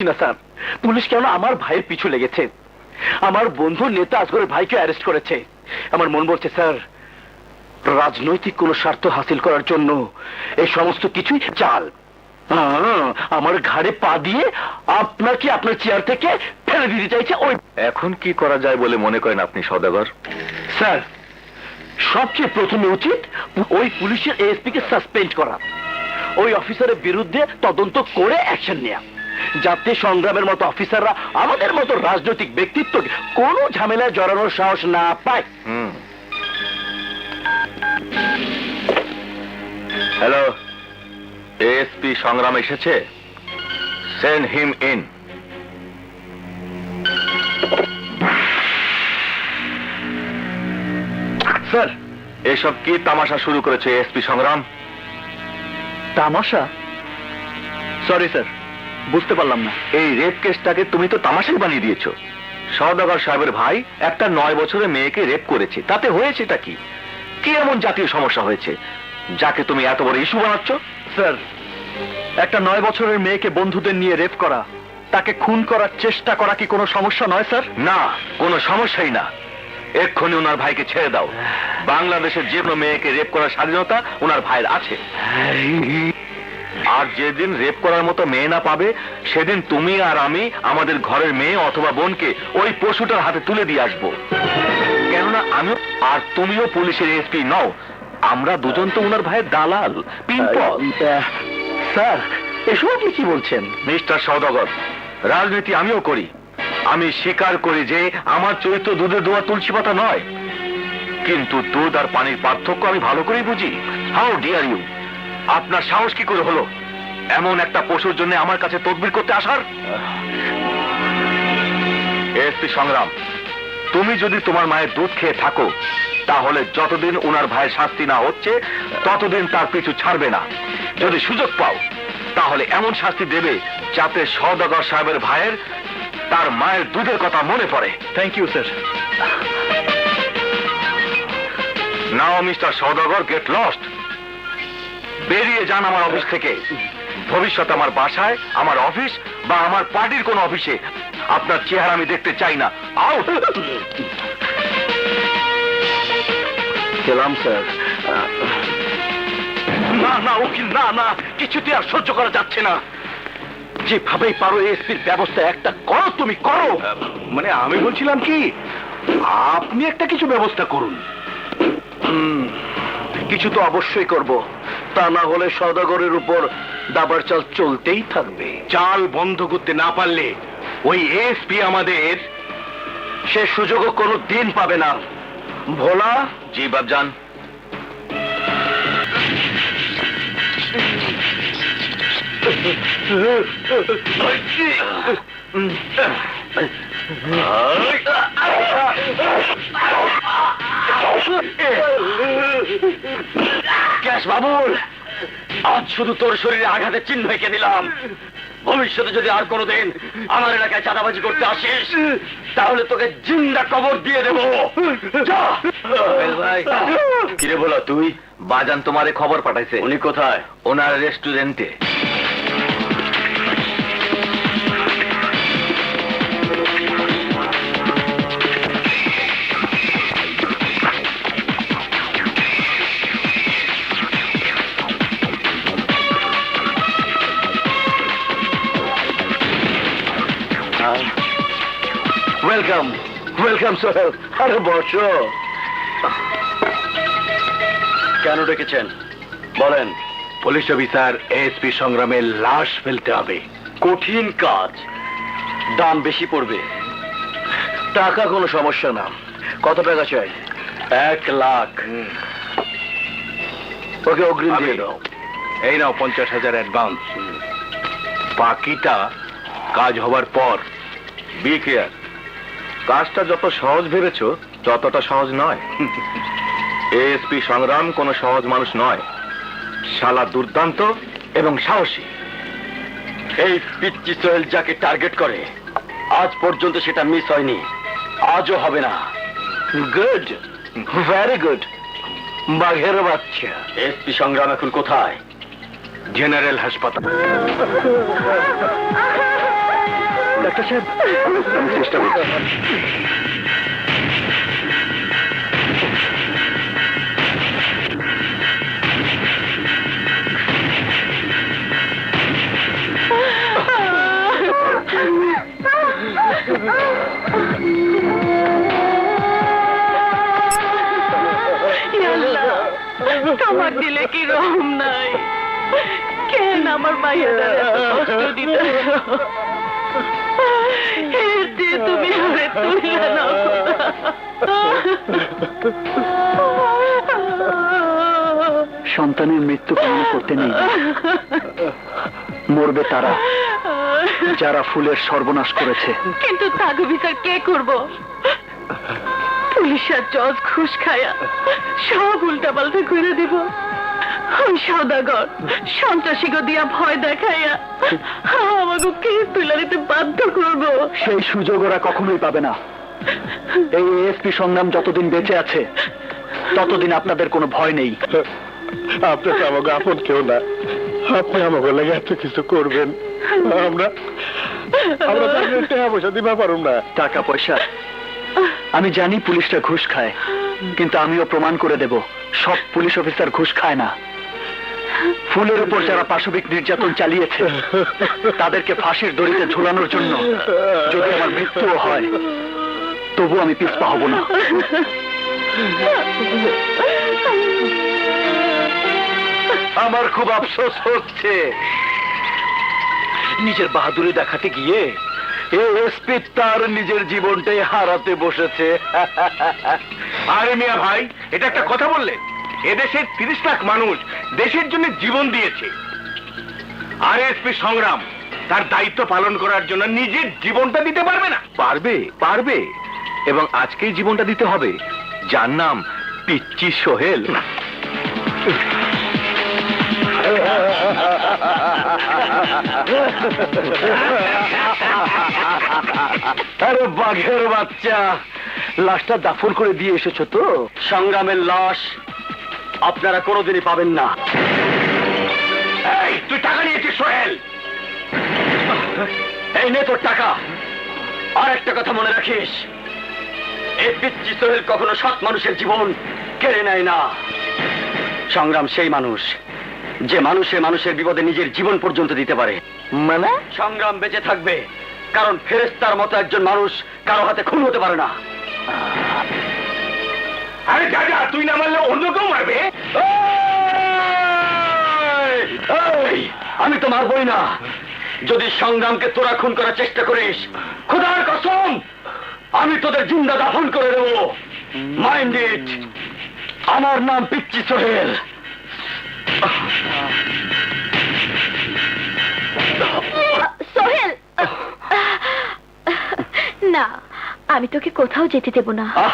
না sir, police কেন আমার ভাইয়ের পিছু লেগেছে। আমার বন্ধু নেতা আসগরের ভাইকে অ্যারেস্ট করেছে। আমার মন বলছে স্যার, রাজনৈতিক কোন স্বার্থ হাসিল করার জন্য এই সমস্ত কিছুই চাল। আমার ঘাড়ে পা দিয়ে আপনাকে আপনার চেয়ার থেকে ফেলে দিতে চাইছে ওই। এখন কি করা যায় বলে মনে করেন আপনি সওদাগর? স্যার, সবচেয়ে প্রথমে উচিত ওই পুলিশের এএসপি কে সাসপেন্ড করা, ওই অফিসারের বিরুদ্ধে তদন্ত করে অ্যাকশন নেওয়া, যাতে সংগ্রামের মতো অফিসাররা আমাদের মতো রাজনৈতিক ব্যক্তিত্বকে কোনো ঝামেলায় জড়ানোর সাহস না পায়। হ্যালো, এএসপি সংগ্রাম এসেছে, সেন্ড হিম ইন। স্যার, এসব কি তামাশা শুরু করেছে এএসপি সংগ্রাম? তামাশা? সরি স্যার, বুঝতে পারলাম না। এই রেপ কেসটাকে তুমি তো তামাশাই বানিয়ে দিয়েছো। সওদাগর সাহেবের ভাই একটা 9 বছরের মেয়েকে রেপ করেছে, তাতে হয়েছেটা কি? কি এমন জাতীয় সমস্যা হয়েছে যাকে তুমি এত বড় ইস্যু বানাচ্ছ? স্যার, একটা 9 বছরের মেয়েকে বন্ধুদের নিয়ে রেপ করা, তাকে খুন করার চেষ্টা করা কি কোনো সমস্যা নয় স্যার? না, কোনো সমস্যাই না। এক্ষুনি ওনার ভাইকে ছেড়ে দাও। বাংলাদেশের যে কোনো মেয়েকে রেপ করার স্বাধীনতা ওনার ভাইয়ের আছে। আর যেদিন রেপ করার মতো মেয়ে না পাবে, সেদিন তুমি আর আমি আমাদের ঘরের মেয়ে অথবা বোনকে ওই পশুটার হাতে তুলে দিয়ে আসবো। কেননা আমি আর তুমিও পুলিশের এসপি নও, আমরা দুজন তো ওনার ভাইয়ের দালাল, পিম্পল। স্যার, এসব আপনি কি বলছেন? মিস্টার সওদাগর, রাজনীতি আমিও করি। আমি স্বীকার করি যে আমার চরিত্র দুধে দোয়া তুলসী পাতা নয়, কিন্তু দুধ আর পানির পার্থক্য আমি ভালো করেই বুঝি। How dare you! আপনার সাহস কি করে হলো এমন একটা পশুর জন্য আমার কাছে তদবির করতে আসার? এসপি সংগ্রাম, তুমি যদি তোমার মায়ের দুধ খেয়ে থাকো, তাহলে যতদিন ওনার ভাইয়ের শাস্তি না হচ্ছে ততদিন তার পিছু ছাড়বে না। যদি সুযোগ পাও, তাহলে এমন শাস্তি দেবে যাতে সওদাগর সাহেবের ভাইয়ের তার মায়ের দুধের কথা মনে পড়ে। Thank you sir. Now mister Saudagar, get lost. বেরিয়ে যান আমার অফিস থেকে। ভবিষ্যতে আমার বাসায়, আমার অফিস বা আমার পার্টির কোন অফিসে আপনার চেহারা আমি দেখতে চাই না। আউট! গেলাম স্যার। না না উকিল, না না, কিছুতে আর সহ্য করা যাচ্ছে না। যেভাবেই পারো এসপির ব্যবস্থা একটা করো, তুমি করো। মানে আমি বলছিলাম কি, আপনি একটা কিছু ব্যবস্থা করুন। কিছু তো অবশ্যই করব, তা না হলে সওদাগরের উপর দাবার চাল চলতেই থাকবে। চাল বন্ধ করতে না পারলে ওই এসপি আমাদের সে সুযোগও কোনো দিন পাবে না। ভোলা? জি বাবজান। ক্যাশ বাবুল, আজ শুধু তোর শরীরে আঘাতের চিহ্ন এঁকে দিলাম। ভবিষ্যতে যদি আর কোনোদিন আমার এলাকায় চাঁদাবাজি করতে আসিস, তাহলে তোকে জিন্দা কবর দিয়ে দেবো। কিরে বলো তুই? বাজান তোমারে খবর পাঠাইছে। উনি কোথায়? ওনার রেস্টুরেন্টে। Welcome, welcome Sohel. আরে বসো। কেন ডেকেছেন বলেন? পুলিশ অফিসার এএসপি সংগ্রামের লাশ ফেলতে হবে। কঠিন কাজ, দাম বেশি পড়বে। টাকা কোনো সমস্যা না। কত টাকা চাই? 1 লাখ। ওকে অগ্রিম দিয়ে দাও। এই নাও 50,000 অ্যাডভান্স। বাকিটা কাজ হবার পর। বি কেয়ার, কাজটা যত সহজ ভেবেছ ততটা সহজ নয়। এএসপি সংগ্রাম কোনো সহজ মানুষ নয়। শালা দুর্দান্ত এবং সাহসী। এই পিচ্চি সোহেল যাকে টার্গেট করে, আজ পর্যন্ত সেটা মিস হয়নি, আজও হবে না। Good, very good. বাঘের বাচ্চা। এসপি সংগ্রাম এখন কোথায়? জেনারেল হাসপাতাল। ডাক্তার সাহেব, আমি চেষ্টা করছি। তোমার দিলে কি রহম নাই? কেন আমার মাইয়াটার এত কষ্ট দিতে? এর দিয়ে তুমি আমারে তুইলা নাও সন্তানের মৃত্যু কামনা করতে নেই, মরবে তারা যারা ফুলের সর্বনাশ করেছে। কিন্তু তাকে বিচার কে করব? পুলিশের জজ ঘুষ খায়া সব উল্টা পাল্টা করে দিব। ওই সওদাগর সন্ত্রাসীকে দিয়া ভয় দেখাইয়া আমাকে কেস তুলে দিতে বাধ্য করব। সেই সুযোগ ওরা কখনোই পাবে না। এই এএসপি সংগ্রাম যতদিন বেঁচে আছে ততদিন আপনাদের কোনো ভয় নেই। আপনি তো আমাকে আপন কেউ না, আপনি আমাকে লাগে এত কিছু করবেন, আমরা আমরা টাকা পয়সা দিবা পারুম না। টাকা পয়সা আমি জানি পুলিশরা ঘুষ খায়, কিন্তু আমিও প্রমাণ করে দেব সব পুলিশ অফিসার ঘুষ খায় না। ফুলের উপর যারা পাশবিক নির্যাতন চালিয়েছে তাদেরকে ফাঁসির দড়িতে ঝুলানোর জন্য যদি আমার মৃত্যুও হয় তবু আমি পিছপা হব না। আমার খুব আফসোস হচ্ছে নিজের বাহাদুরি দেখাতে গিয়ে এএসপি তার নিজের জীবনটাই হারাতে বসেছে। আরে মিয়া ভাই, এটা একটা কথা বললে? এদেশের 30 লাখ মানুষ দেশের জন্য জীবন দিয়েছে। আরএসপি সংগ্রাম তার দায়িত্ব পালন করার জন্য নিজের জীবনটা দিতে পারবে না? পারবে, পারবে, এবং আজকেই জীবনটা দিতে হবে। যার নাম পিচ্চি সোহেল। আরে বাঘের বাচ্চা, লাশটা দাফন করে দিয়ে এসেছো তো? সংগ্রামের লাশ আপনারা কোনোদিনই পাবেন না। এই, তুই টাকা নিয়েছিস সোহেল? এই নে তোর টাকা। আর একটা কথা মনে রাখিস, এই পিচ্চি সোহেল কখনো সৎ মানুষের জীবন কেড়ে নেয় না। সংগ্রাম সেই মানুষ যে মানুষের বিপদে নিজের জীবন পর্যন্ত দিতে পারে। মানে? সংগ্রাম বেঁচে থাকবে কারণ ফেরেশতার মতো একজন মানুষ কারো হাতে খুন হতে পারে না। আরে দাদা, তুই না মারলে অন্য কেউ মারবে। এই, আমি তো মারবই না। যদি সংগ্রামকে তোরা খুন করার চেষ্টা করিস, খোদার কসম আমি তোদের জিন্দা দাফন করে দেব। Mind it. আমার নাম পিচ্চি সোহেল। সোহেল, না, আমি তোকে কোথাও যেতে দেব না।